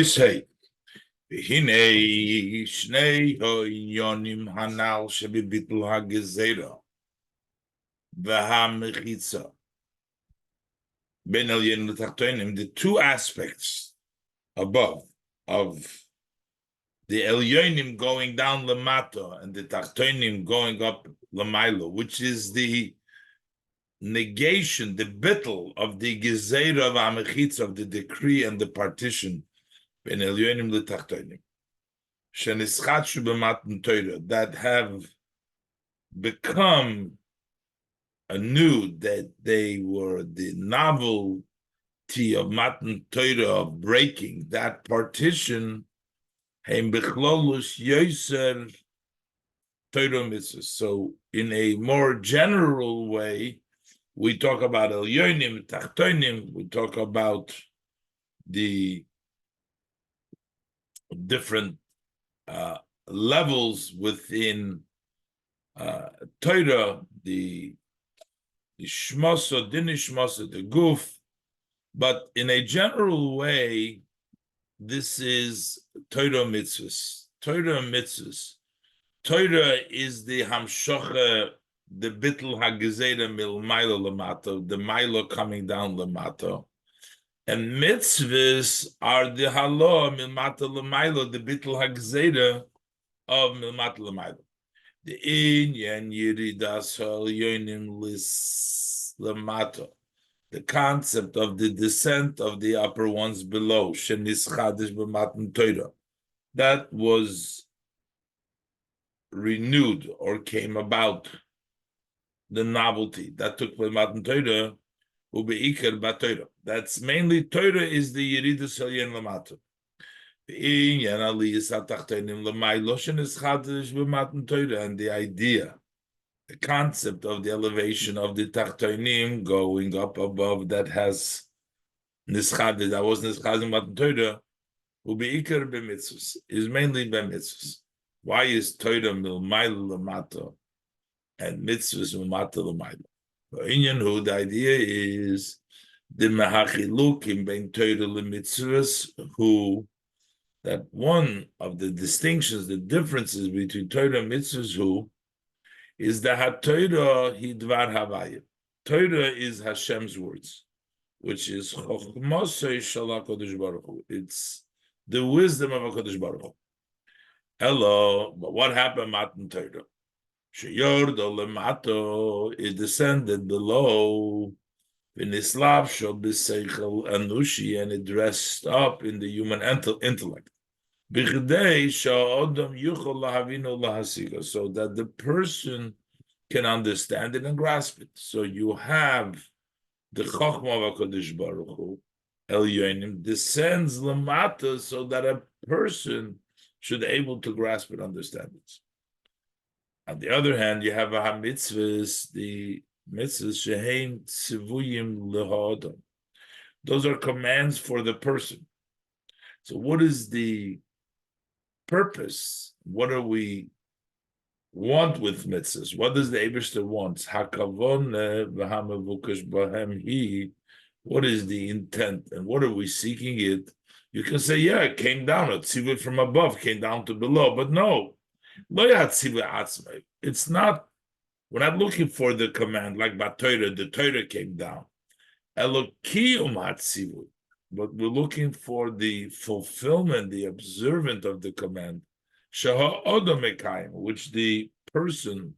say, והנה שני העניונים הנ"ל שבביטול הגזירה והמחיצה בין עליונים לתחתונים, the two aspects above of the Elyonim going down Lamata and the Tachtonim going up Lamailo, which is the negation, the bittul of the Gezerah of Amechitz, of the decree and the partition, Ben Elyonim L'Tachtonim, Shenischatshu B'Matan Torah, that have become anew, that they were the novelty of Matan Torah, of breaking that partition, Heim Bechlolus Yoser Torah Mitzvahs. So, in a more general way, we talk about Elyonim, Tachtonim, we talk about the different levels within Torah, the Shmosa, Din Shmosa, the Guf, but in a general way, this is Torah Mitzvahs. Torah Mitzvahs. Torah is the Hamshocha, the Bittul HaGezerah Mil Mailo Lamato, the Milo coming down Lamato. And mitzvahs are the Halo Milmata Lamailo, the Bittul HaGezerah of Milmata Lamailo. The Inyan Yiridas Elyonim Lis Lamato, the concept of the descent of the upper ones below, Shenischadish B'Matan Torah, that was renewed or came about, the novelty that took place in Matan Torah, Ubeikar B'Torah. That's mainly Torah is the Yeridus Elyon Lamato. Inyan Aliyas Atachtenim L'Maylo Shenischadish B'Matan Torah, and the idea, the concept of the elevation of the Tachtonim going up above, that has Nischad, that was Nischad in Matan Torah, Ubeikar B'Mitzvahs, is mainly B'Mitzvahs. Why is Torah Milmaylo Lamato and Mitzvahs Milmata Lamailo? Inyan, the idea is the Mehachilukim Ben Torah Mitzvahs, who that one of the distinctions, the differences between Torah and Mitzvahs, who is the HaTorah Hidvar Havaya. Torah is Hashem's words, which is Chochmasei Shel HaKadosh Baruch Hu. It's the wisdom of HaKadosh Baruch Hu. Hello, but what happened, Matan Torah? Sheyordo lemato, it descended below, v'nislav shel b'seichel anushi, and it dressed up in the human intellect. B'chidei sha'odam yuchol lahavinu lahasiga, so that the person can understand it and grasp it. So you have the Chochmah of HaKadosh Baruch Hu, Elyonim, descends lemata, so that a person should be able to grasp and understand it. On the other hand, you have a mitzvahs, the mitzvahs sheheim tzivuyim lehadam. Those are commands for the person. So what is the purpose? What do we want with mitzvahs? What does the Eibishter want? Hakavon v'hamavukash bahem hi. What is the intent and what are we seeking it? You can say, yeah, it came down, a tzivah from above came down to below, but no, it's not, we're not looking for the command like Torah, the Torah came down. Elokiyum hatzivu, but we're looking for the fulfillment, the observant of the command, Shaha Odom Ekayim, which the person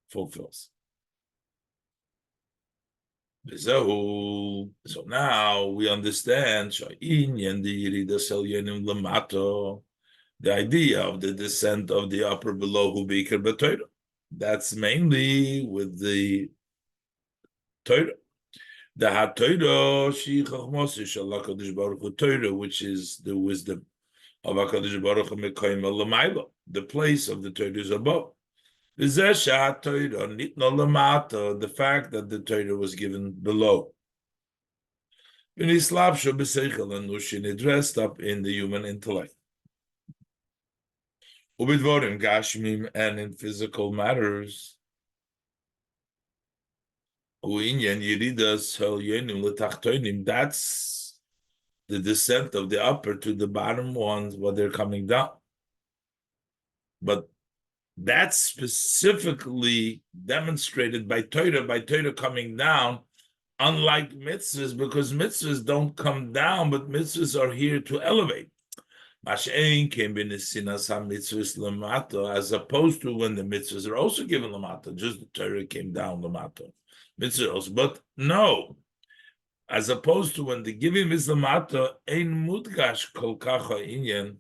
fulfills. So now we understand the idea of the descent of the upper below who bikar b'Torah. That's mainly with the Torah. The HaTorah she chachmos shel HaKadosh Baruch Hu Torah, which is the wisdom of HaKadosh Baruch Hu mekayim l'maylo. The place of the Torah is above. The fact that the Torah was given below. And it dressed up in the human intellect. And in physical matters. That's the descent of the upper to the bottom ones while they're coming down. But that's specifically demonstrated by Torah coming down, unlike mitzvahs, because mitzvahs don't come down, but mitzvahs are here to elevate. As opposed to when the mitzvahs are also given lamata, just the Torah came down lamata. Mitzvahs also, but no. As opposed to when the giving is lamata, ein mudgash kol kacha inyan,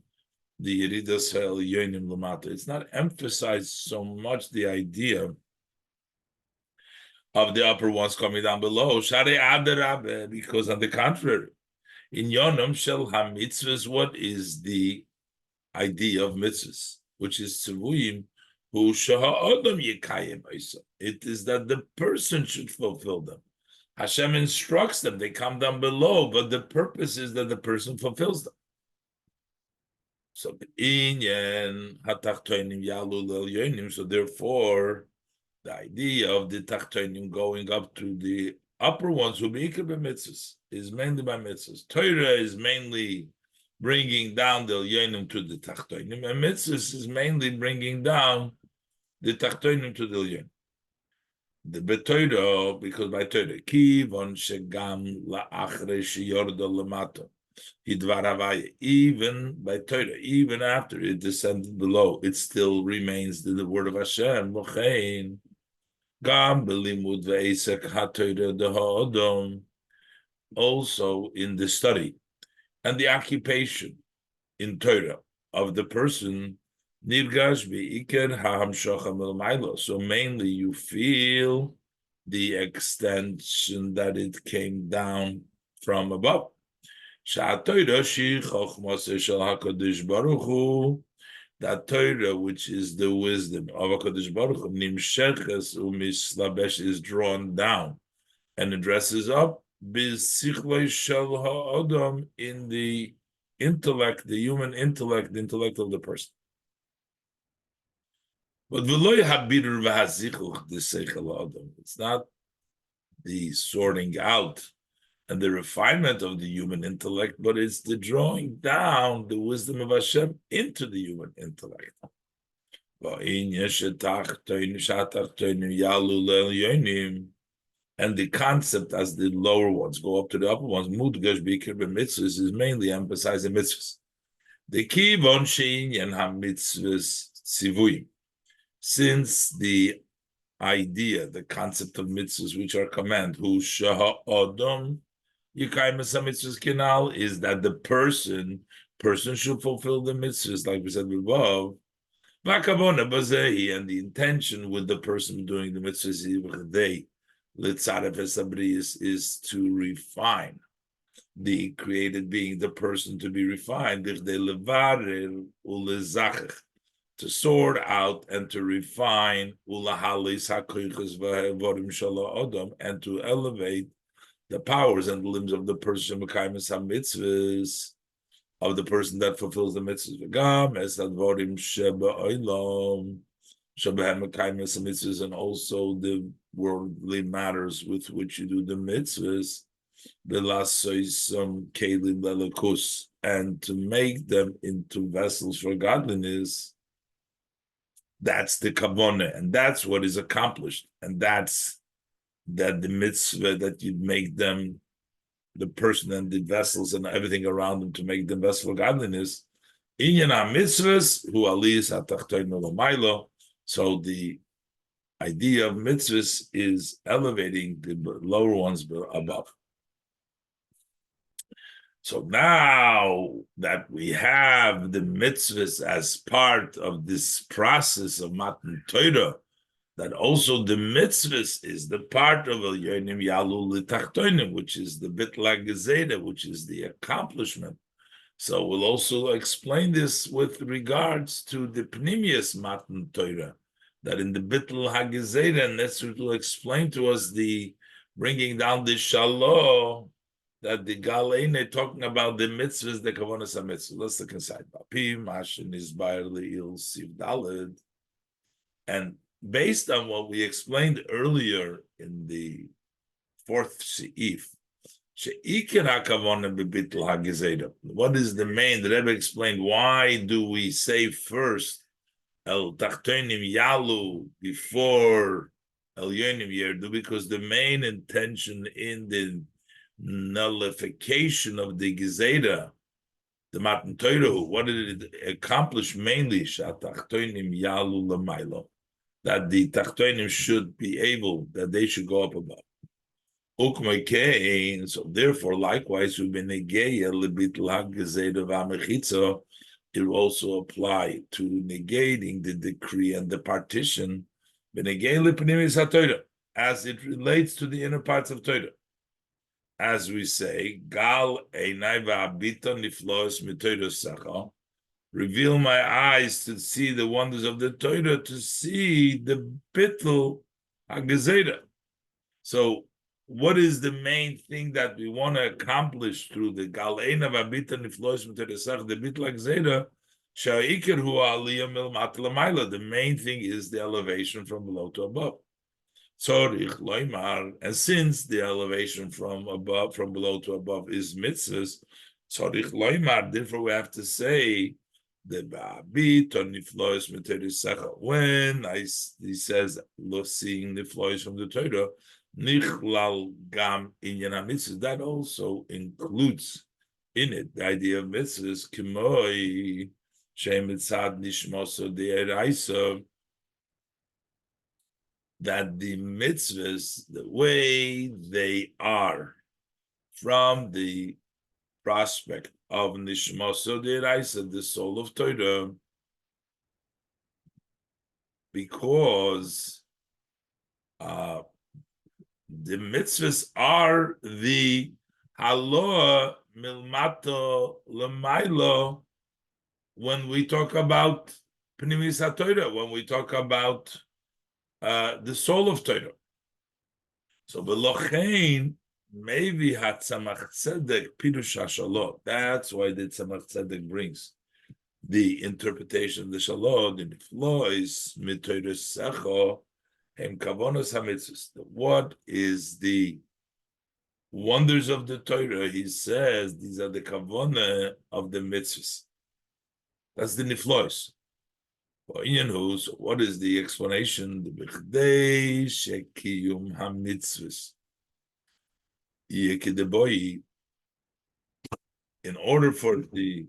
the yeridas ha'elyonim lamata. It's not emphasized so much the idea of the upper ones coming down below. Shari adarabe, because on the contrary, in Yonam Shel HaMitzvahs, what is the idea of mitzvahs? Which is tzivuyim, hu shaha'odam yekayim isa. It is that the person should fulfill them. Hashem instructs them, they come down below, but the purpose is that the person fulfills them. So inyan hatachtoinim yalu l'elyonim. So therefore, the idea of the tachtoinim going up to the upper ones who be ikar b'mitzvahs is mainly by mitzvahs. Torah is mainly bringing down the elyonim to the tachtoinim, and mitzvahs is mainly bringing down the tachtoinim to the elyonim. The betoira, because by Torah, kivon shegam la'achre sheyorda lamata. Even by Torah, even after it descended below, it still remains the word of Hashem. Also in the study and the occupation in Torah of the person, so mainly you feel the extension that it came down from above. That Torah, which is the wisdom of HaKadosh Baruch Hu, nimsheches u'mislabesh, is drawn down and it dresses up b'sichlei shel ha'adam, in the intellect, the human intellect, the intellect of the person. But v'loy habirur v'hazichuch d'seichel ha'adam. It's not the sorting out and the refinement of the human intellect, but it's the drawing down the wisdom of Hashem into the human intellect. And the concept as the lower ones go up to the upper ones, mudgash b'ikar b'mitzvahs, is mainly emphasizing mitzvahs. The kivon she'inyan ha-mitzvahs tzivuyim, since the idea, the concept of mitzvahs, which are command, hu shaha'odom yikayim mitzvahs kinal, is that the person should fulfill the mitzvahs, like we said above. V'akavona bazehi, and the intention with the person doing the mitzvahs is to refine the created being, the person to be refined, to sort out and to refine, and to elevate the powers and the limbs of the person, of the person that fulfills the mitzvahs, and also the worldly matters with which you do the mitzvahs, and to make them into vessels for godliness. That's the kavanah, and that's what is accomplished, and that's that the mitzvah, that you make them, the person and the vessels and everything around them, to make them vessels for godliness. Inyan ha-mitzvahs hu aliyas ha-tachtoinu l'maylo. So the idea of mitzvahs is elevating the lower ones above. So now that we have the mitzvahs as part of this process of Matan Torah, that also the mitzvahs is the part of Elyonim Yalu L'Tachtonim, which is the Bitla Gezeda, which is the accomplishment. So we'll also explain this with regards to the Pnimius Matan Torah, that in the Bitl HaGezeda, and that's what will explain to us the bringing down the Shalom, that the Galene talking about the mitzvahs, the Kavonas HaMitzvah. Let's look inside. And based on what we explained earlier in the fourth Seif, What is the main? The Rebbe explained, why do we say first El Tachtonim Yalu before El Yonim Yerdu? Because the main intention in the nullification of the Gezeda, the Matan Torah, what did it accomplish mainly? Tachtonim Yalu Lamailo, that the Tachtonim should be able, that they should go up above. So therefore, likewise, it will also apply to negating the decree and the partition as it relates to the inner parts of Torah. As we say, Gal Einai Va'abita Nifloes Mitoidosecha, reveal my eyes to see the wonders of the Torah, to see the bittul HaGezeda. So, what is the main thing that we want to accomplish through the Galeina Vabita Niflois Miteresach, the Bitla Gzeda, Sha'ikir Hu Aliyah Mil Matla. The main thing is the elevation from below to above. Tzorich Loimar, and since the elevation from below to above is mitzvahs, Tzorich Loimar, therefore we have to say the Ba'abit or Niflois Miteresach. When he says, seeing Niflois from the Torah, Nichlal gam inyan mitzvahs, that also includes in it the idea of mitzvahs, kimoi shemitzad nishmoso de'eraisa, that the mitzvahs, the way they are from the prospect of nishmoso de'eraisa, the soul of Torah, because the mitzvahs are the haloah milmato lemailo when we talk about pnimis haTorah, when we talk about the soul of Torah. So belochein maybe hatzamach tzedek pirush hashalot. That's why the tzamach tzedek brings the interpretation of the shalot in the flois mitoros secho. What is the wonders of the Torah? He says these are the kavona of the mitzvahs. That's the niflois. So what is the explanation? The bichdei shekiyum hamitzvahs. In order for the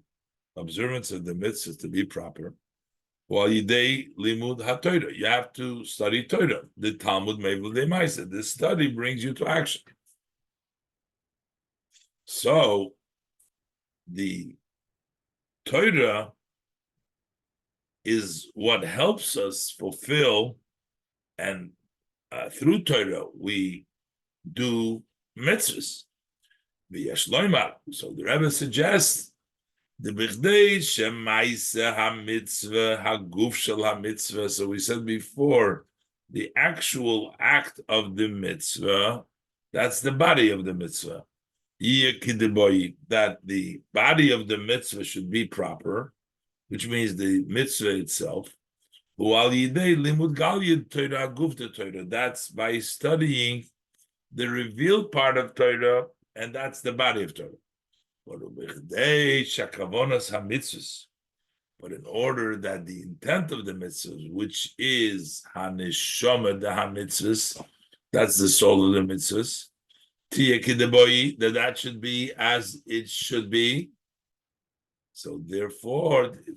observance of the mitzvahs to be proper, while yidei limud haTorah, you have to study Torah. The Talmud Mevel Demaisa. This study brings you to action. So the Torah is what helps us fulfill, and through Torah we do mitzvahs. So the Rebbe suggests the bichdei shemaisa hamitzvah haguf shel hamitzvah. So we said before, the actual act of the mitzvah, that's the body of the mitzvah. That the body of the mitzvah should be proper, which means the mitzvah itself. That's by studying the revealed part of Torah, and that's the body of Torah. But in order that the intent of the mitzvahs, which is haneshama the hamitzvahs, that's the soul of the mitzvahs, that should be as it should be. So therefore, that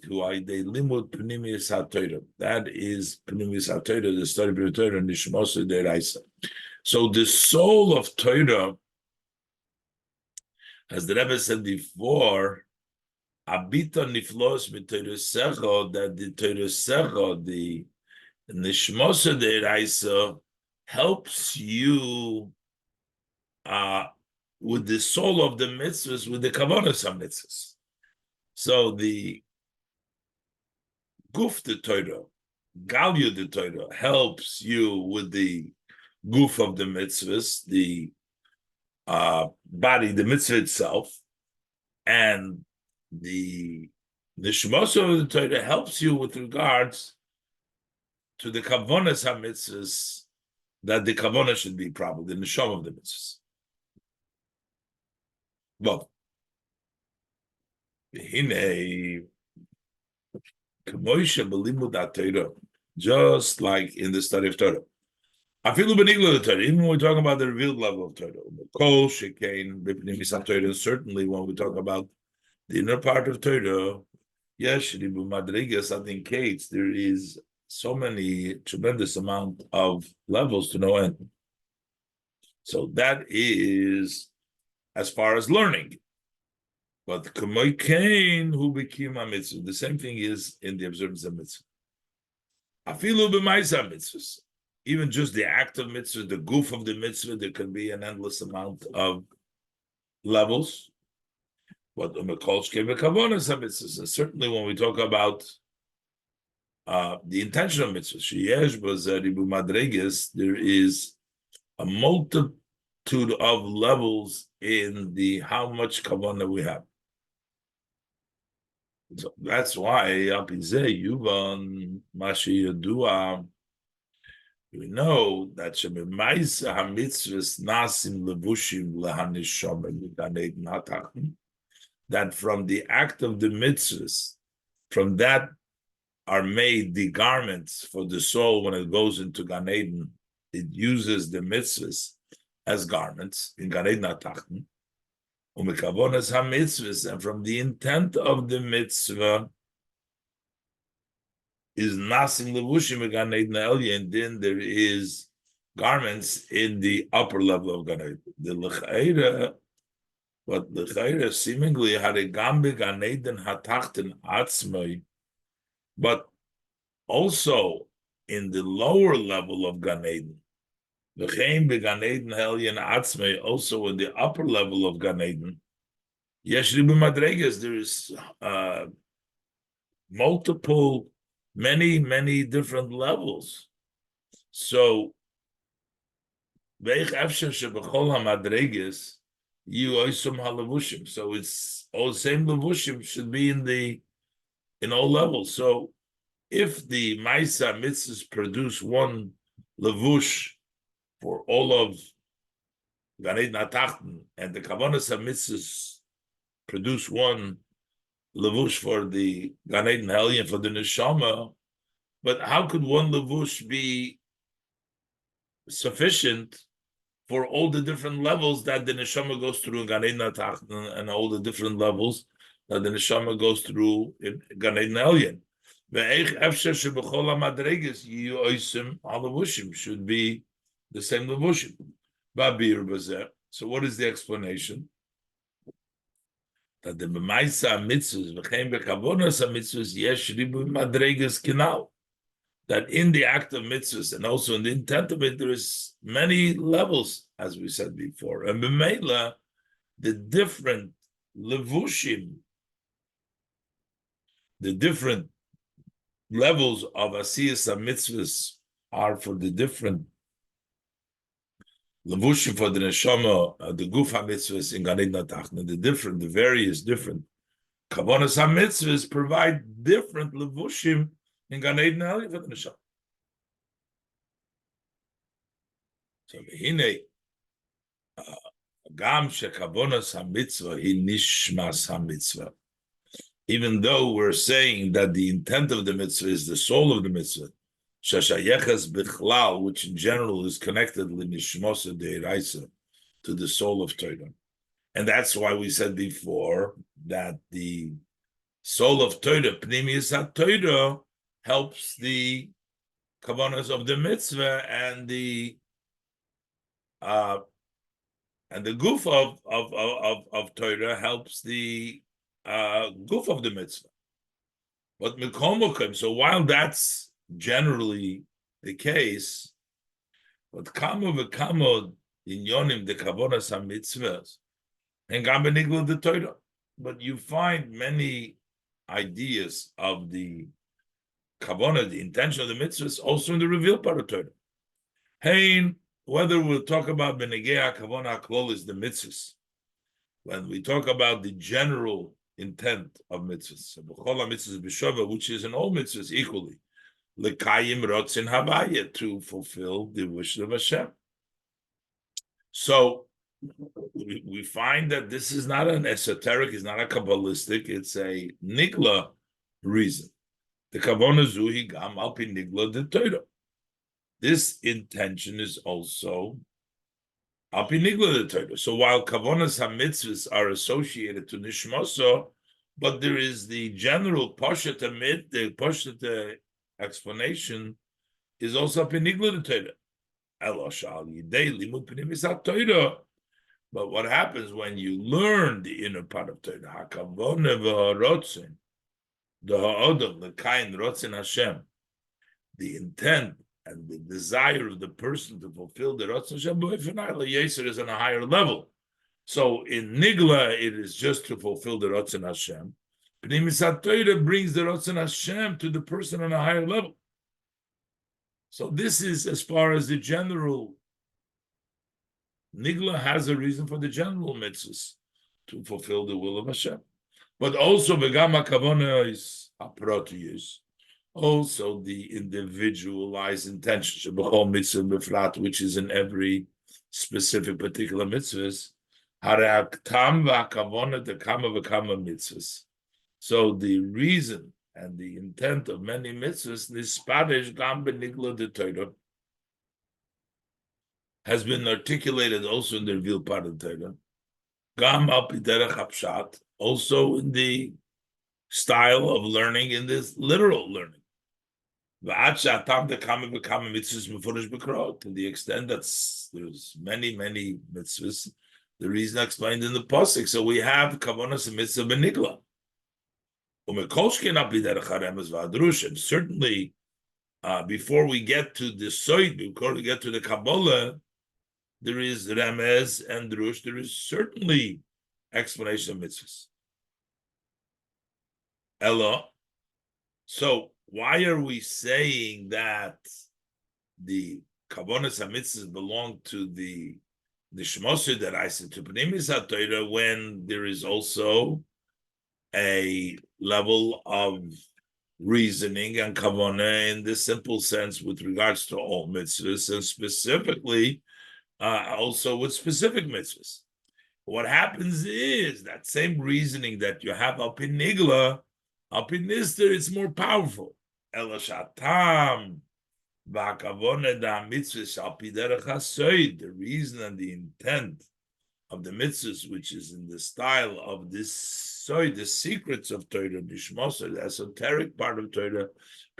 is pnimius haTorah, the study of Torah, nishmosa deraisa. So the soul of Torah, as the Rebbe said before, abita niflos mitoresecha, that the toresecha, the nishmosa deraisa, helps you with the soul of the mitzvahs, with the kavanas mitzvahs. So the guf the Torah, galyu the Torah, helps you with the guf of the mitzvahs, the body, the mitzvah itself, and the nishmos of the Torah helps you with regards to the kavonas ha-mitzvahs, that the kavanah should be proper, the nisham of the mitzvahs. Well, הנה, כמוישה בלימוד התורה, just like in the study of Torah. Afilu benigla Torah, even when we're talking about the revealed level of Torah, kol shekain b'pnimis Torah, certainly when we talk about the inner part of Torah, yes, ribu madrigas, that indicates there is so many tremendous amount of levels to no end. So that is as far as learning. But k'moy kain who became a mitzvah, the same thing is in the observance of mitzvah. Afilu b'maisa mitzvahs. Even just the act of mitzvah, the goof of the mitzvah, there can be an endless amount of levels. But certainly when we talk about the intention of mitzvah, there is a multitude of levels in the how much kavanah we have. So that's why we know that that from the act of the mitzvahs, from that are made the garments for the soul when it goes into Gan Eden. It uses the mitzvahs as garments in Gan Eden HaTachton. And from the intent of the mitzvah is nasim levushim in Gan Eden Elyon, and then there is garments in the upper level of Gan Eden. The lechaira, but lechaira seemingly had a gambe Gan Eden HaTachton atzmai, but also in the lower level of Gan Eden. Also in the upper level of Gan Eden, there is multiple, many different levels. So, so it's all same levushim should be in all levels. So if the Maisa mitzvahs produce one levush for all of Gan Eden HaTachton, and the Kavanas HaMitzvahs produce one levush for the Gan Eden Elyon, for the Neshama, but how could one levush be sufficient for all the different levels that the Neshama goes through in Gan Eden HaTachton, and all the different levels that the Neshama goes through in Gan Eden Elyon? Should be the same levushim. So what is the explanation? That the b'maisa mitzvahs v'chein b'kavonas mitzvahs yesh ribu madregas kinal. That in the act of mitzvahs and also in the intent of it, there is many levels, as we said before. And b'meila, the different levushim, the different levels of asiyas mitzvahs are for the different levushim for the neshama, the guf ha-mitzvahs in Gan Eden HaTachton, the various different kavanas ha-mitzvahs provide different levushim in Gan Eden Elyon for the neshama. So hine gam shekavanas ha-mitzvah hi nishmas ha-mitzvah. Even though we're saying that the intent of the mitzvah is the soul of the mitzvah, shashayechas bichlal, which in general is connected linishmosa deiraisa, to the soul of Torah, and that's why we said before that the soul of Torah, pnimius ha-Torah, helps the kavanas of the mitzvah, and the goof of Torah helps the goof of the mitzvah. But mikomokim, so while that's generally the case, but kamo v'kamo inyonim de kavonas ha-mitzvahs and gam benigla de Torah. But you find many ideas of the kavanah, the intention of the mitzvahs, also in the revealed part of Torah. Hein, whether we'll talk about benegei kavanah klol is the mitzvahs, when we talk about the general intent of mitzvahs, so b'chol ha-mitzvahs b'shova, which is in all mitzvahs equally, l'kayim rotzin havaya, to fulfill the wish of Hashem. So we find that this is not an esoteric, it's not a Kabbalistic, it's a Nigla reason. The Kavona Zuhi Gam Alpi Nigla de Torah. This intention is also Alpi Nigla de Torah. So while Kavonas HaMitzvahs are associated to Nishmoso, but there is the general Poshet Amit, the Poshet explanation is also Alpi Nigla de Torah. But what happens when you learn the inner part of Torah? The intent and the desire of the person to fulfill the Ratzon Hashem is on a higher level. So in Nigla, it is just to fulfill the Ratzon Hashem. Pnimis Torah brings the Ratzon Hashem to the person on a higher level. So this is as far as the general. Nigla has a reason for the general mitzvahs to fulfill the will of Hashem. But also, Begama Kavona is aprotiyus. Also, the individualized intention, which is in every specific particular mitzvahs. So the reason and the intent of many mitzvahs, nispadesh gam benigla de Torah, has been articulated also in the revealed part of Torah. Gam al piderech hapshat, also in the style of learning, in this literal learning. To the extent that there's many mitzvahs, the reason explained in the pasuk. So we have kavonas mitzvah benigla. And certainly, before we get to the soid, before we get to the Kabbalah, there is remez and drush. There is certainly explanation of mitzvahs. Ella. So why are we saying that the kavonas mitzvahs belong to the shmosir that I said to pnimis haTorah when there is also a level of reasoning and kavanah in the simple sense with regards to all mitzvahs, and specifically also with specific mitzvahs? What happens is that same reasoning that you have up in Nigla, up in Nister, it's more powerful. The reason and the intent of the mitzvahs, which is in the style of this the secrets of Torah, Nishmos, the esoteric part of Torah,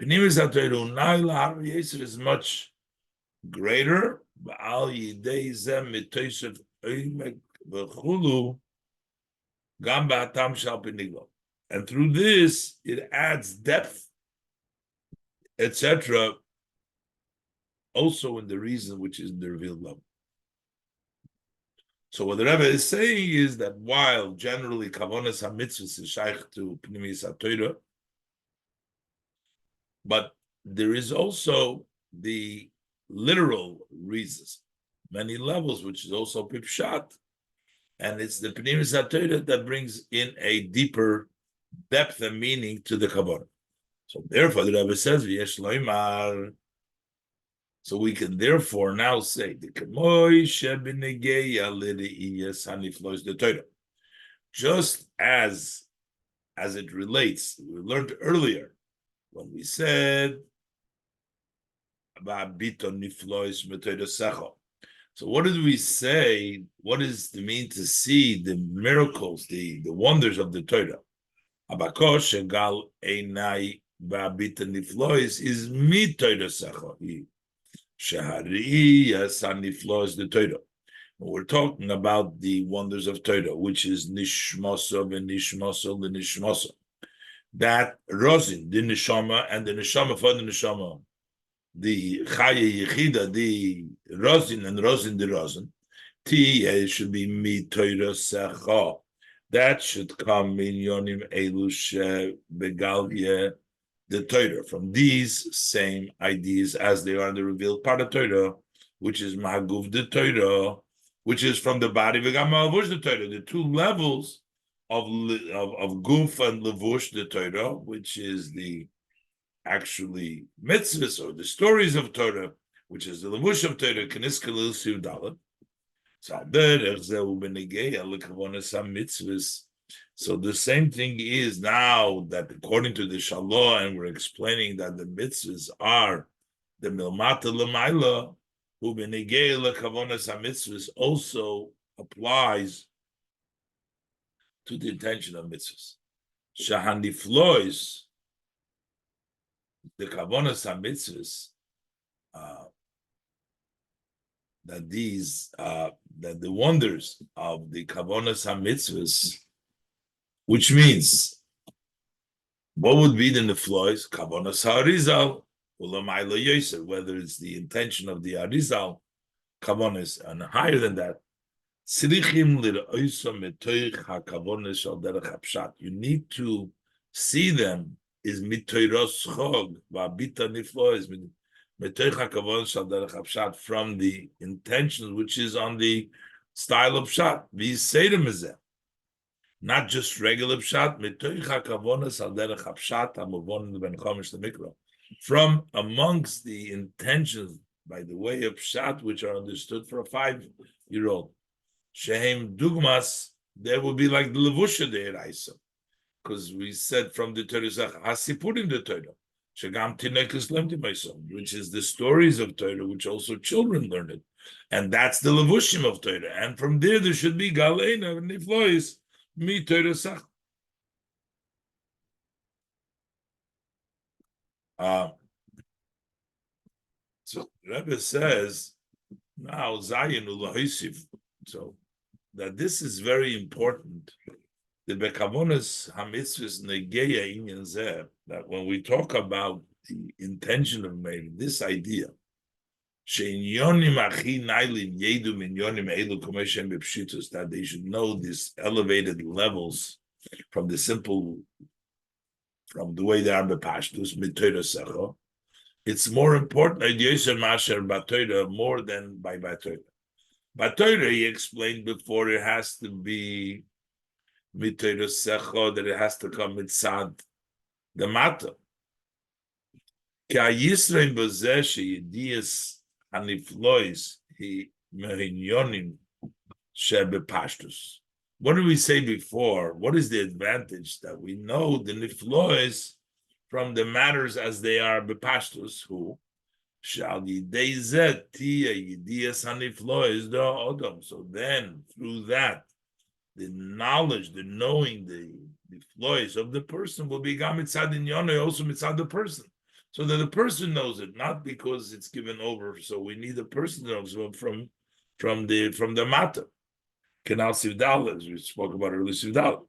Pnimis HaTorah is much greater. And through this, it adds depth, etc., also in the reason which is in the revealed level. So what the Rebbe is saying is that while generally kavonas hamitzvahs is shaykh to pnimis haTorah, but there is also the literal reasons, many levels, which is also pipshat, and it's the pnimis haTorah that brings in a deeper depth and meaning to the kavanah. So therefore, the Rebbe says, "V'yesh loymar." So we can therefore now say the just as it relates, we learned earlier when we said Vabiton niflois metoidosecho. So what did we say? What does it mean to see the miracles, the wonders of the Torah? Abakosh egal einai vabiton niflois is mitoidosecho. The Torah. We're talking about the wonders of Torah, which is nishmosov and nishmosov and nishmosov. That rosin, the neshama, and the neshama for the neshama, the chaya yechida, the rosin and rosin the rosin. Should be mi Torah secha. That should come in yonim elush begalye. The Torah, from these same ideas as they are in the revealed part of Torah, which is Mahaguf the Torah, which is from the body V'gam Levush the Torah, the two levels of Guf and Levush the Torah, which is the actually mitzvahs or the stories of Torah, which is the Levush of Torah, Knis Kalil Siv Dalet. So the same thing is now that according to the Shalah, and we're explaining that the mitzvahs are the milmata l'mayla, who benegei lekavonas mitzvahs also applies to the intention of mitzvahs. Shahaniflois, the kavonas mitzvahs, that the wonders of the kavonas mitzvahs, which means what would be the neflois kavonas harizal ulamayla yoser, whether it's the intention of the arizal kavonas and higher than that. You need to see them is mitoros chog vaabita niflois from the intention which is on the style of pshat. Not just regular pshat, from amongst the intentions by the way of pshat which are understood for a 5-year-old. Shehem dugmas, there will be like the levusha de'eraisa, because we said from the Torah hasipurim the Torah. Which is the stories of Torah, which also children learn it. And that's the levushim of Torah. And from there should be Galeina and Niflois, mi Torah Sach. So Rebbe says, now Zayin Ulahisif, so that this is very important. The Bekavonas Hamitzvahs Negeya Inyan Zeh, that when we talk about the intention of marriage, this idea, that they should know these elevated levels from the way they are bepashtus, mitayra secho. It's more important more than by Batoira. Batoira, he explained before, it has to be mitayra secho, that it has to come mitzad the mata. Ki Yisrael b'zeh sheyedias haniflois he mehinyonim shebepashtus. What did we say before? What is the advantage that we know the niflois from the matters as they are bepashtus? Who shall yidei zeh tia yedias haniflois da odom? So then, through that, the knowledge, the knowing, the flows of the person will be gam mitzad inyono, also mitzad the person. So that the person knows it, not because it's given over. So we need the person to know from the matter. Canal Sivdal, as we spoke about earlier, Sivdal.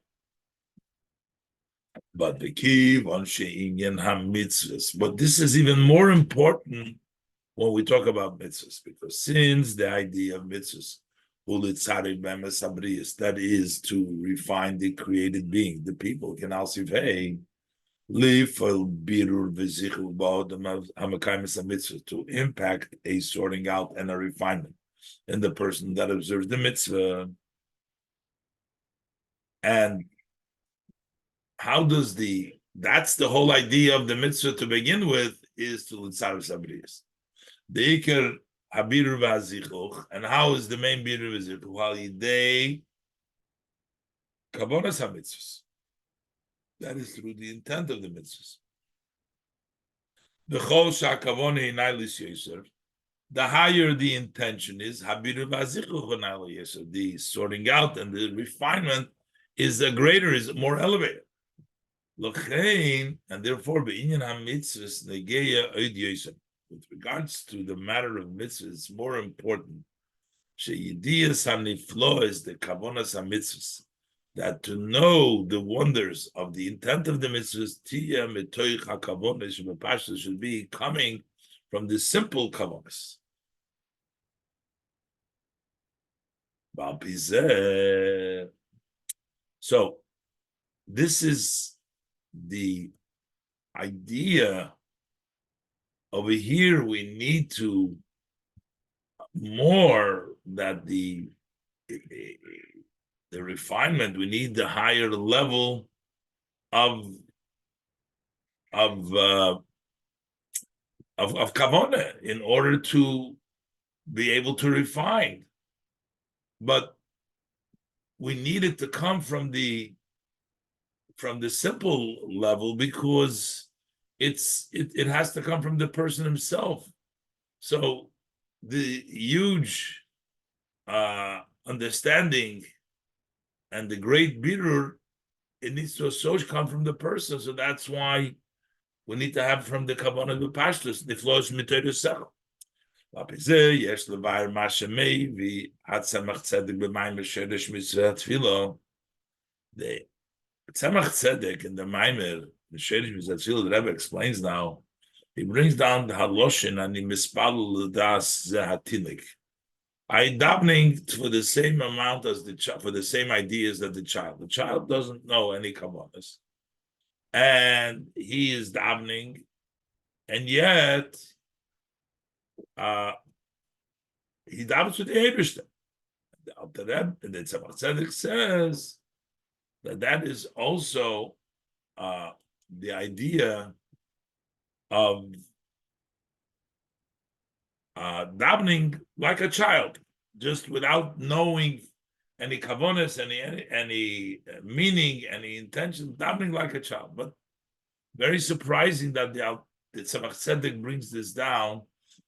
But the key on she'inyan ha-mitzvahs. But this is even more important when we talk about mitzvahs, because since the idea of mitzvahs, that is to refine the created being, the people, Canal Sivhei, to impact a sorting out and a refinement in the person that observes the mitzvah. And how does that's the whole idea of the mitzvah to begin with, is to litzar sabriyas. The iker habirur v'azichuch, and how is the main birur v'azichuch? While they kavonas ha-mitzvahs. That is through the intent of the mitzvahs. The higher the intention is, the sorting out and the refinement is greater, is more elevated. And therefore, with regards to the matter of mitzvahs, it's more important. That to know the wonders of the intent of the mitzvahs, should be coming from the simple kavonas. So, this is the idea. Over here, we need to more that the refinement, we need the higher level of kavona in order to be able to refine. but we need it to come from the simple level because it has to come from the person himself. So the huge understanding and the great birur, it needs to associate come from the person. So that's why we need to have from the kavanah b'pashtus niflos mitayrusach. Yes, levar mashamei vi hatzamach tzedek b'mayim sheresh mitzvah tefillah. The tzemach tzedek in the maimer the sheresh mitzvah tefillah, the Rebbe explains now. He brings down the haloshin and he mispalul das zehatinik. I davening for the same amount as the child, for the same ideas that the child. The child doesn't know any kavanas, and he is davening, and yet he davens with the Eibishter. The Rebbe, and the Tzemach Tzedek says that is also the idea of davening like a child, just without knowing any kavonas, any meaning, any intention, davening like a child. But very surprising that the Tzemach Tzedek brings this down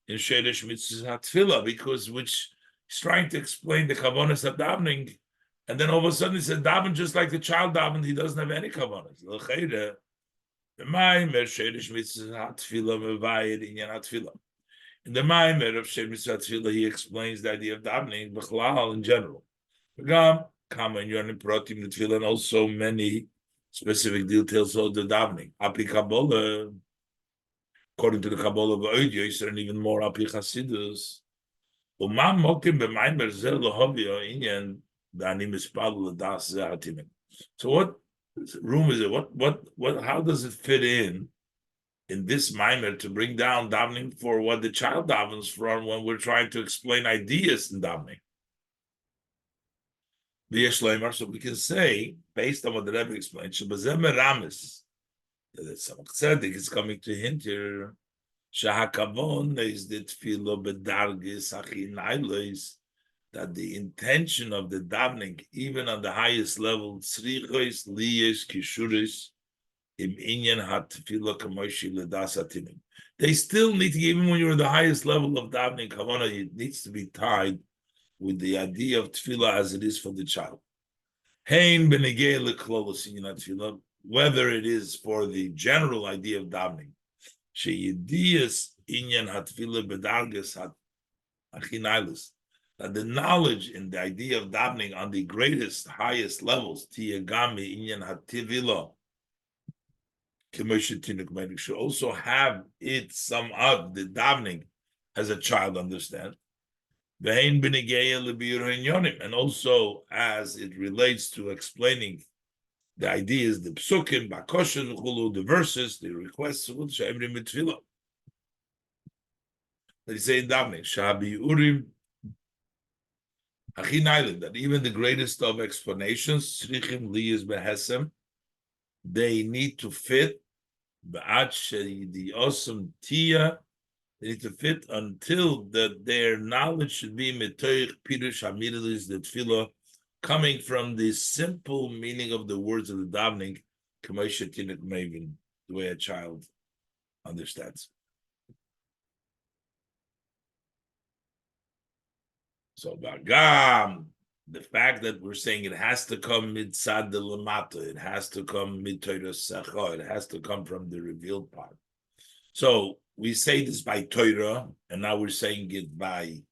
in Sheresh Mitzvah Tefillah, because which he's trying to explain the kavonas of davening, and then all of a sudden he said daven just like the child daven. He doesn't have any kavonas. In the Maimer of Sheresh Mitzvah Tefillah, he explains the idea of davening b'chlal in general. And also many specific details of the davening. Api Kabbalah, according to the Kabbalah of Oidiyos, and even more Api Chasidus. So what room is it? What? How does it fit in this maimer to bring down davening for what the child davens from when we're trying to explain ideas in davening? So we can say, based on what the Rebbe explained, that Tzemach Tzedek is coming to hint here. Shahakavon is the tefillah bedargis achinailos, that the intention of the davening, even on the highest level, tzrichos liyos kishuris im inyan hatefillah kamoshi ledas atinim. They still need to, even when you're at the highest level of davening, kavanah, it needs to be tied with the idea of tefillah as it is for the child. Hein benegei leklolos inyan tefillah, whether it is for the general idea of davening, sheyidiyas inyan hatefillah bedargis achinailos, that the knowledge and the idea of davening on the greatest, highest levels, tiyagami inyan hativilah, should also have it some of the davening as a child understand. And also as it relates to explaining the ideas, the psukim, the verses, the requests that he say in davening, that even the greatest of explanations, they need to fit. They need to fit until that their knowledge should be metoich pirush hamiddus, the tefillah, coming from the simple meaning of the words of the davening, the way a child understands. So Bagam, the fact that we're saying it has to come mitzad de lamata, it has to come mitayrusecha, it has to come from the revealed part. So we say this by Torah, and now we're saying it by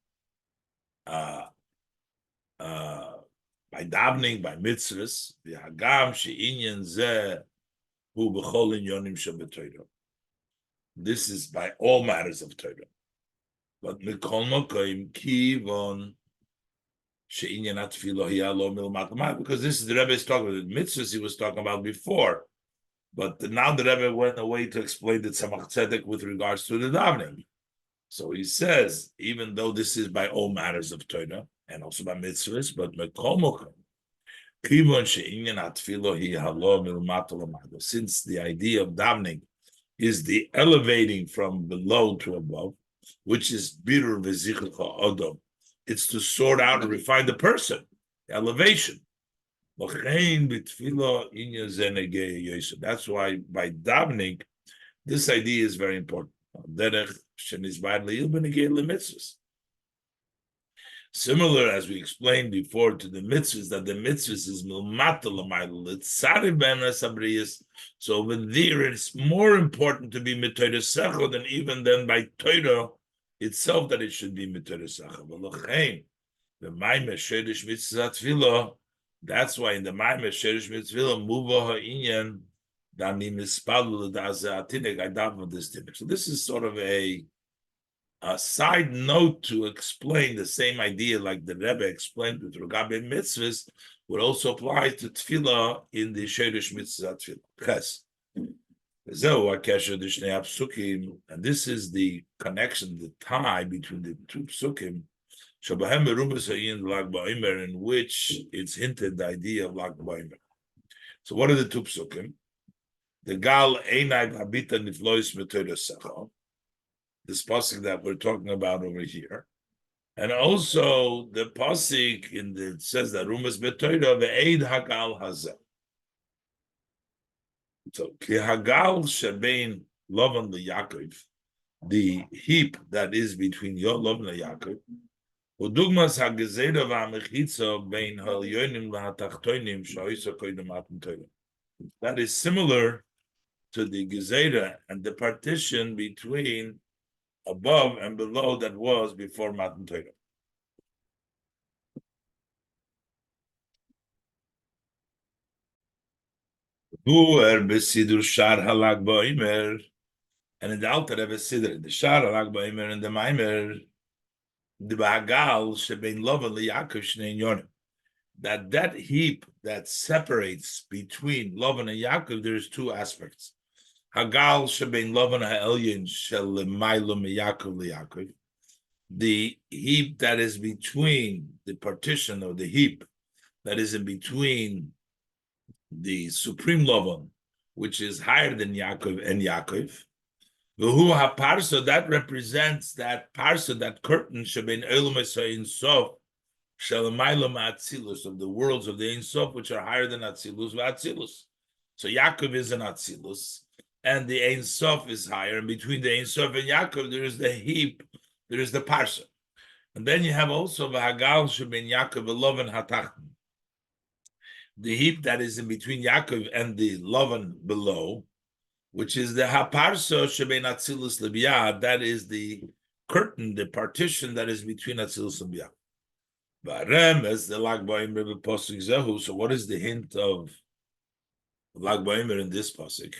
davening, by mitzvahs. The hagam she'inyan zeh hu b'chol inyonim sheb'Torah. This is by all matters of Torah. But mikol makom kivon. Because this is the Rebbe is talking about the mitzvahs he was talking about before, but now the Rebbe went away to explain the Tzemach Tzedek with regards to the davening. So he says, even though this is by all matters of Torah and also by mitzvahs, but since the idea of davening is the elevating from below to above, which is birur v'zichur ha'odom, It's to sort out and refine the person, the elevation. That's why by davening, this idea is very important. Similar, as we explained before, to the mitzvahs, that the mitzvahs is so over there it's more important to be mitayresecha than even then by Torah itself that it should be mitayresecha. The Maimer Sherish Mitzvah Tefillah, that's why in the Maimer Sherish Mitzvah Muva Ha'inyan Dani Mispalu Dazaatinek I daven this timid. So this is sort of a side note to explain the same idea like the Rebbe explained with Regabe Mitzvahs would also apply to Tefillah in the Sherish Mitzvah Tefillah. Ches. And this is the connection, the tie between the two psukim, in which it's hinted the idea of Lag Ba'omer. So what are the two psukim? The Gal Einai Babita Niflois Metodosach, this pasuk that we're talking about over here, and also the pasuk it says that Rumas Betoida ve'eid Hagal Hazeh. So Ki Hagal Shebein Lavan LeYaakov, the heap that is between your Lavan and Yaakov. That is similar to the gezerah and the partition between above and below that was before Matan Torah. And in the Alter Rebbe Siddur, the Shar Halag Ba'omer and the Maimer, the Ba'agal shebein Lavan LeYaakov Shnei Yonim. That heap that separates between Lavan and Yaakov, there's two aspects. Hagal shebein Lavan ha'elyon shel lemaylo miYaakov LeYaakov. The heap that is between the partition of the heap that is in between the supreme Lavan, which is higher than Yaakov and Yaakov. V'hu ha'parsa, that represents that parsa, that curtain shebein Elam Ein Sof shel lemaylo ma'atzilus, of the worlds of the Ein Sof, which are higher than Atzilus v'Atzilus. So Yaakov is an Atzilus, and the Ein Sof is higher, and between the Ein Sof and Yaakov, there is the heap, there is the parsa. And then you have also v'hagal shebein Yaakov v'Lavan hatachten, the heap that is in between Yaakov and the Lavan below, which is the haparsa shebein Atzilus lebiyah, that is the curtain, the partition that is between Atzilus and Biyah. V'arem as the Lag Ba'omer b'posuk zehu. So what is the hint of Lag Ba'omer in this pasuk?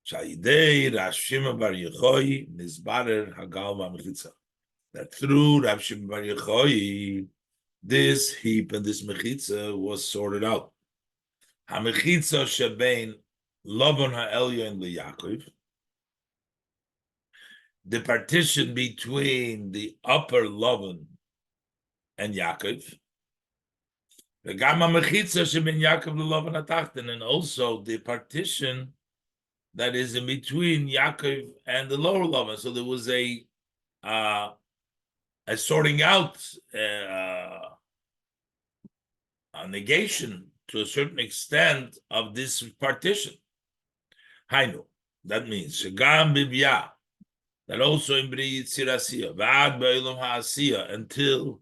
Sha'idei Rav Shimon bar Yochai nizbarer hagal v'amechitza. That through Rav Shimon bar Yochai, this heap and this mechitza was sorted out. Hamechitza shebein Lavan ha'elyon LeYaakov, the partition between the upper Lavan and Yaakov, the gamma mechitza shebein Yaakov LeLavan hatachten, and also the partition that is in between Yaakov and the lower Lavan. So there was a sorting out, a negation to a certain extent of this partition. Hainu, that means shegam bibya, that also in Bri Yitzir Asiya, v'ad ba'olam ha'asiya, until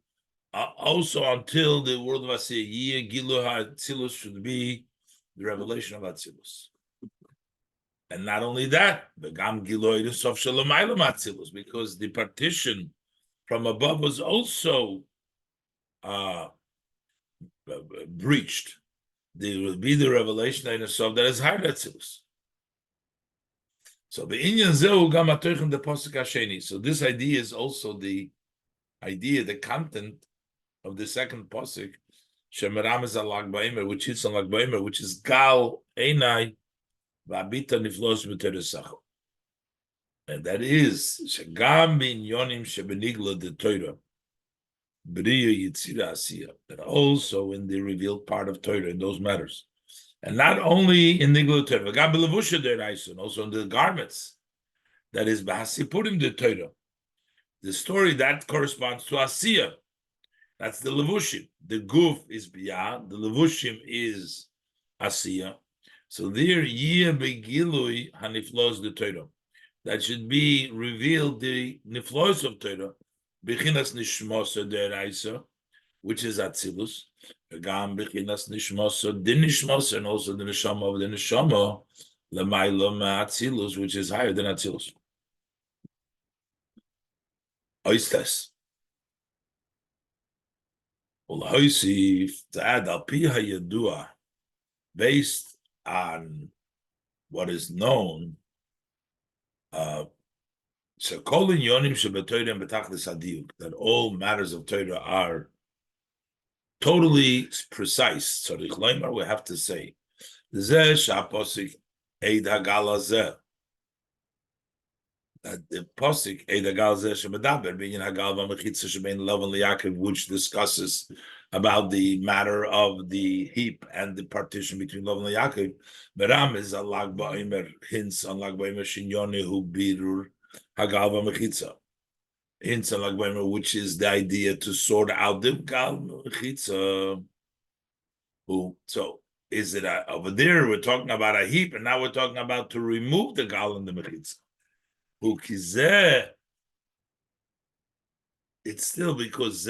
also until the world of Asiya, Yeh Gilu ha'atzilus, should be the revelation of Atzilus. And not only that, v'gam Gilu ha'sof shalamaylam Atzilus, because the partition from above was also breached. There will be the revelation of that is higher than Atzilus. So the inyan zehu gam atoichem the posuk hasheni. So this idea is also the idea, the content of the second posuk, shemerames al Lag Ba'omer, which is on Lag Ba'omer, which is gal einai va'abita niflos b'teresacho, and that is shegam b'inyonim shebenigla de Torah b'riya yitzira asiya, that also in the revealed part of Torah in those matters. And not only in the Torah, also in the garments, that is Bahasipurim de Torah, The story that corresponds to Asiya. That's the levushim. The guf is biyah. The levushim is Asiya. So there, yeh begilui haniflos the Torah. That should be revealed the niflos of Torah. Bechinas nishmosa deraisa, which is Atzilus. Gam bechinas nishmosa din nishmosa, and also the neshama of the neshama lemaila Atzilus, which is higher than Atzilus. Oistes. To add al pi hayadua, based on what is known, that all matters of Torah are totally precise. So we have to say, that the posik which discusses about the matter of the heap and the partition between Lavan and Yaakov, Beram is a lag ba'omer, hints on lag ba'omer shinyone hu birur hagal v'mechitza, hints on lag ba'omer, which is the idea to sort out the gal mechitza. So is it over there we're talking about a heap, and now we're talking about to remove the gal and the mechitza. It's still because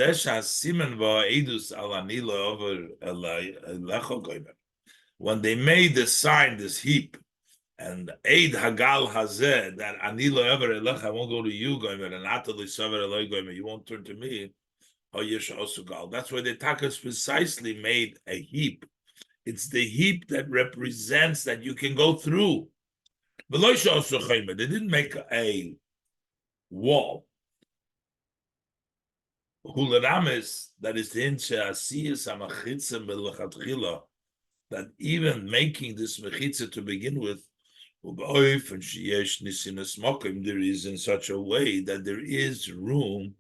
when they made the sign, this heap, and Eid Hagal Hazeh, that Anilo ever elech, I won't go to you, Goymer, and Atali Saver Eloi Goymer, you won't turn to me. That's why the Taka precisely made a heap. It's the heap that represents that you can go through. They didn't make a wall. That is that even making this mechitza to begin with, there is in such a way that there is room.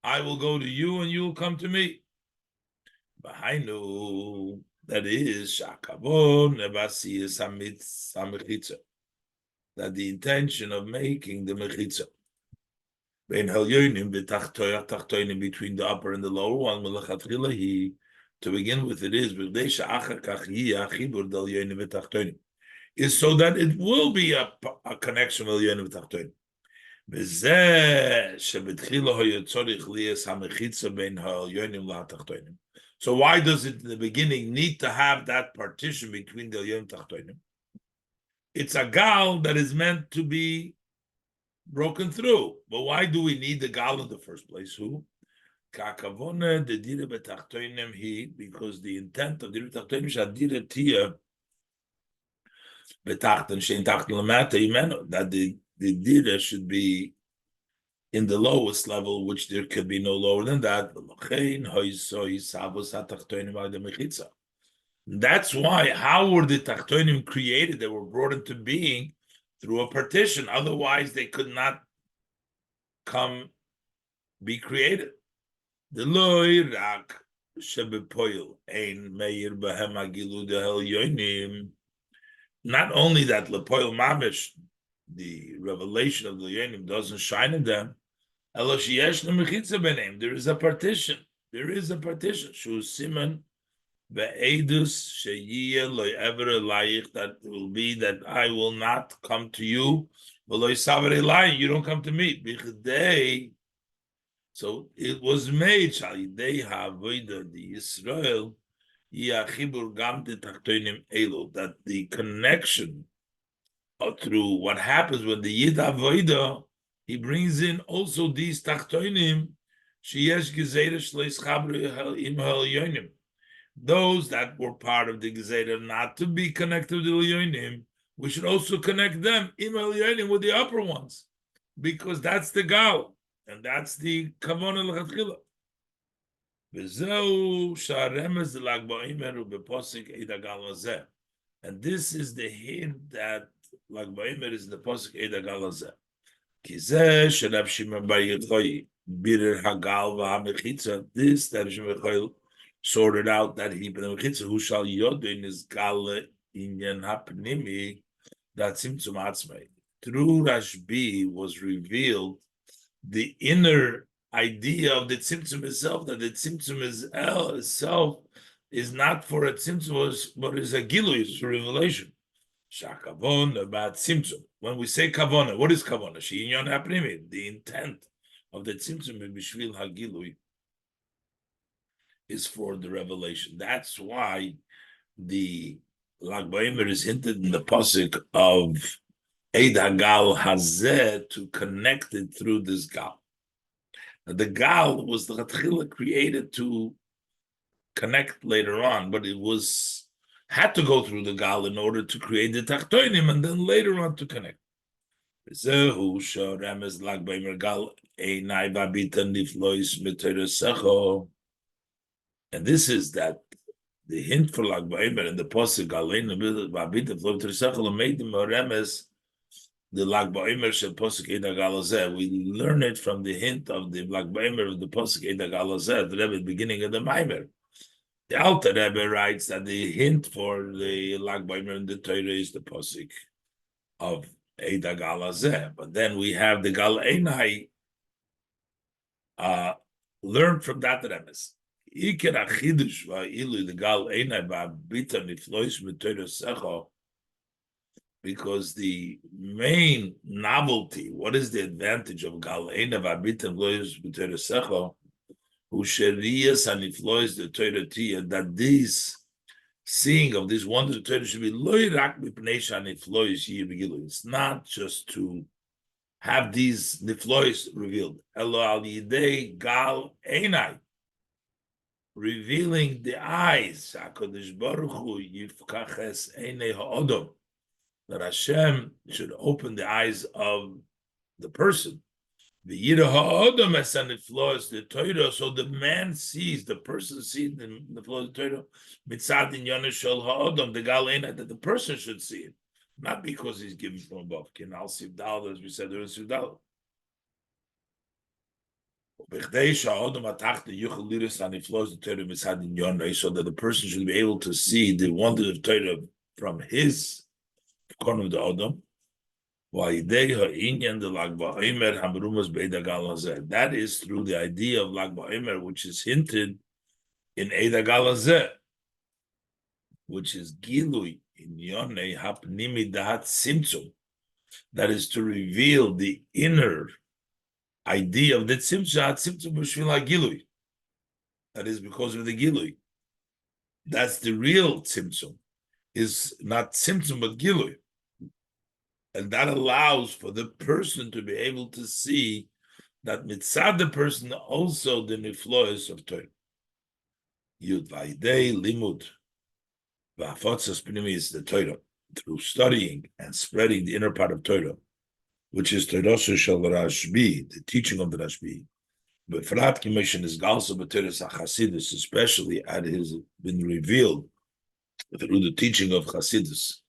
I will go to you and you will come to me. That is that the intention of making the mechitza between the upper and the lower one, to begin with, it is so that it will be a connection with Yonim v'tachtonim. So why does it in the beginning need to have that partition between the Yonim v'tachtonim? It's a gal that is meant to be broken through. But why do we need the gal in the first place? Who? Because the intent of the betachtonim is that the dira should be in the lowest level, which there could be no lower than that. That's why, how were the tachtonim created? They were brought into being through a partition. Otherwise, they could not be created. Not only that, lepoil mamish, the revelation of the yonim doesn't shine in them. There is a partition. There is a partition. Shu siman ve'edus sheyiyeh lo ever elayich, that will be that I will not come to you. V'lo yisaver elayich, you don't come to me. B'chdei. So it was made, Shalidei ha'avodah the Yisrael yachibur gam de tachtonim elo, that the connection through what happens when the Yid avodah, he brings in also these tachtonim, sheyesh gezeira shleis chabru im ha'elyonim, those that were part of the gezeira not to be connected to the elyonim, we should also connect them im ha'elyonim with the upper ones, because that's the gal. And that's the kavanah l'chatchila. V'zeu sha'remez l'Lag Ba'omer u'beposik Eid Hagal hazeh. And this is the hint that Lag Ba'omer is the posik Eid Hagal hazeh. Ki zeh she'Rab Shimon bar Yochai birer hagal v'hamechitza. This that Shimon bar Yochai sorted out that heap in the mechitza. Who shall yodin is gal inyan hapnimi that tzimtzum atzmei. through Rashbi was revealed the inner idea of the tzimtzum itself, that the tzimtzum itself is not for a tzimtzum, but is a gilui, it's a revelation. Shakavon about tzimtzum. When we say kavona, what is kavona? She'inyon hapnimi, the intent of the tzimtzum in bishvil hagilui is for the revelation. That's why the Lag BaOmer is hinted in the pasuk of Eid Hagal Hazeh to connect it through this gal. The gal was the Chatchila created to connect later on, but it had to go through the gal in order to create the tachtonim, and then later on to connect. Zehu shoremes Lag BaOmer gal Einai Babita Niflois Miteiresecho. And this is that the hint for Lag BaOmer in the pasuk Aleinu Babita Niflois Miteiresecho made them remes. The Lag BaOmer shel pasuk Eid Hagal Hazeh. We learn it from the hint of the Lag BaOmer of the pasuk Eid Hagal Hazeh, the Rebbe beginning of the Maimer. The Alter Rebbe writes that the hint for the Lag BaOmer in the Torah is the pasuk of Eid Hagal Hazeh. But then we have the Gal Einai learned from that Rebbe. Iker achidush va'ilu the Gal Einai ba'abita niflois miteiresecho. Because the main novelty, what is the advantage of Gal Einai va'abita niflois miteiresecho? Usherias haniflois the Torah tia, that this seeing of this wondrous Torah should be loy rak mipnei shaniflois yivigilu. It's not just to have these niflois revealed. Elo al yidei Gal Einai, revealing the eyes. HaKadosh Baruch Hu yifkaches einei ha'odom, that Hashem should open the eyes of the person. The Yira ha'odom esaniflois the Torah, so the man sees, the person sees the flow of the Torah. Mitzad in Yoneshol ha'odom, the Gal Einai, that the person should see it, not because he's given from above. Kinal Sivdal, as we said, there is Sivdal. So that the person should be able to see the wonder of Torah from his corner of the Odom. That is through the idea of Lag BaOmer, which is hinted in Eid Hagal Hazeh, which is Gilui in Yonei Hapnimi Dahat Simtzum, that is to reveal the inner idea of the tzimtzum b'shvil hagilui. That is because of the gilui. That's the real tzimtzum. Is not tzimtzum but gilui, and that allows for the person to be able to see that mitzad the person also the niflois of Torah. Yud v'idei limud v'afotzas pnimi is the Torah, through studying and spreading the inner part of Torah, which is Torah shel Rashbi, the teaching of the Rashbi. But Frat Commission is also B'Teres HaChasidus, especially as it has been revealed through the teaching of Chasidus.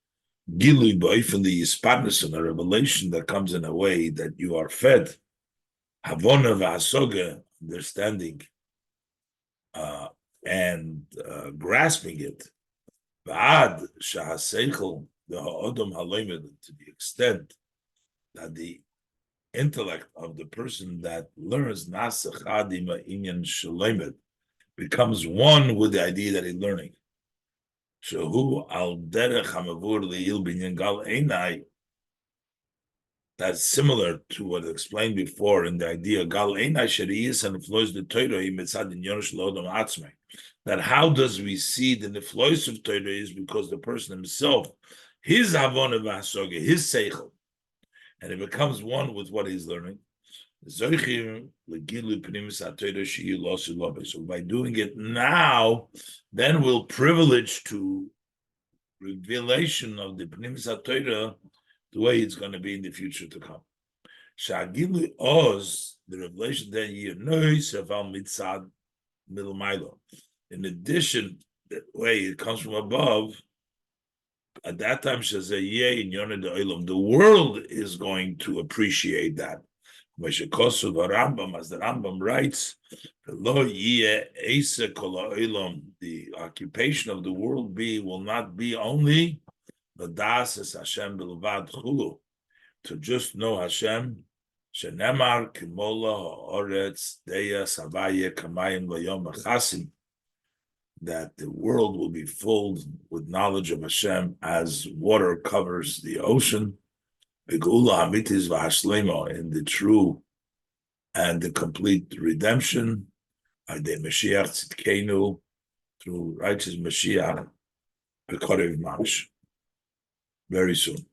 Gilui ba'ifin the Yispadnus, a revelation that comes in a way that you are fed. Havona v'hasoga, understanding and grasping it. V'ad shahaseichel the ha'odom haloimed, to the extent that the intellect of the person that learns becomes one with the idea that he's learning. That's similar to what I explained before in the idea that how does we see the neflois of Torah is because the person himself, his havona v'hasoga, his seichel, and it becomes one with what he's learning. So by doing it now, then we'll privilege to revelation of the Pnimis HaTorah the way it's going to be in the future to come. The revelation then in addition, the way it comes from above, at that time, the world is going to appreciate that. As the Rambam writes, the occupation of the world will not be only to to just know Hashem, shenemar kimola ha'oretz deya savaya kamayim v'yom achasim, that the world will be filled with knowledge of Hashem as water covers the ocean, begula hamitis v'hashlema, in the true and the complete redemption, Adei Mashiach Tzidkenu, through righteous Mashiach, Bekorev Mamish, very soon.